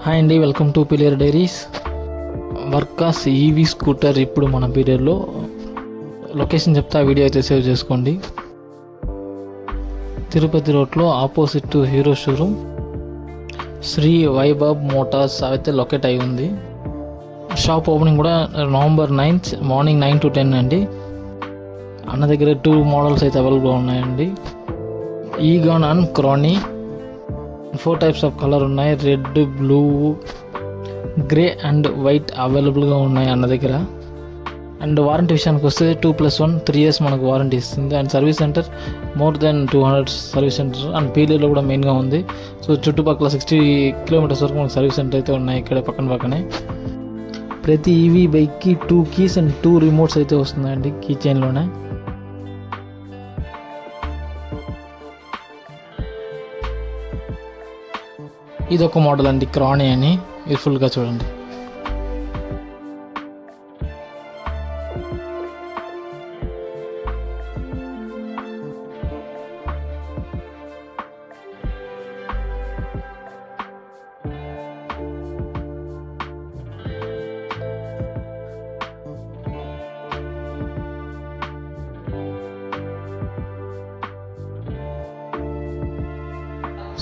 Hi అండి, welcome to పిలియర్ diaries. వర్కాస్ ఈవీ స్కూటర్ ఇప్పుడు మన పీరియడ్లో లొకేషన్ చెప్తే ఆ వీడియో అయితే సేవ్ చేసుకోండి. తిరుపతి రోడ్లో opposite Hero showroom Sri Vaibhav Motors అయితే లొకేట్ అయి ఉంది. షాప్ ఓపెనింగ్ కూడా November 9th మార్నింగ్ 9 to 10 అండి. అన్న దగ్గర 2 మోడల్స్ అయితే అవైలబుల్గా ఉన్నాయండి. ఈగాన్ అండ్ క్రానీ 4 types ఆఫ్ కలర్ ఉన్నాయి. Red, blue, grey and white అవైలబుల్గా ఉన్నాయి అన్న దగ్గర. అండ్ వారంటీ విషయానికి వస్తే 2+1 3 years మనకు వారంటీ ఇస్తుంది. And service centre more than 200 service centre and పీలేలో కూడా మెయిన్గా ఉంది. సో చుట్టుపక్కల 60 kilometers వరకు మనకు సర్వీస్ సెంటర్ అయితే ఉన్నాయి ఇక్కడ పక్కనే. ప్రతి ఈవీ బైక్కి 2 keys అండ్ 2 remotes అయితే వస్తున్నాయండి కీ చైన్లోనే. ఇది ఒక మోడల్ అండి, క్రానీ అని. ఇది ఫుల్గా చూడండి.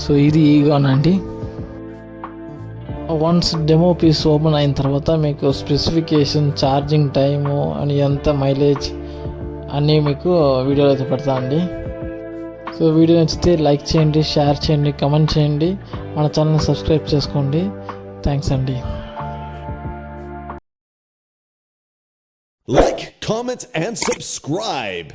సో ఇది ఈగాన్ అండి. వన్స్ డెమో పీస్ ఓపెన్ అయిన తర్వాత మీకు స్పెసిఫికేషన్, ఛార్జింగ్ టైము అని ఎంత మైలేజ్ అన్నీ మీకు వీడియోలో అయితే పెడతా అండి. సో వీడియో నచ్చితే లైక్ చేయండి, షేర్ చేయండి, కమెంట్ చేయండి, మన ఛానల్ని సబ్స్క్రైబ్ చేసుకోండి. థ్యాంక్స్ అండి. Like, comment, and subscribe.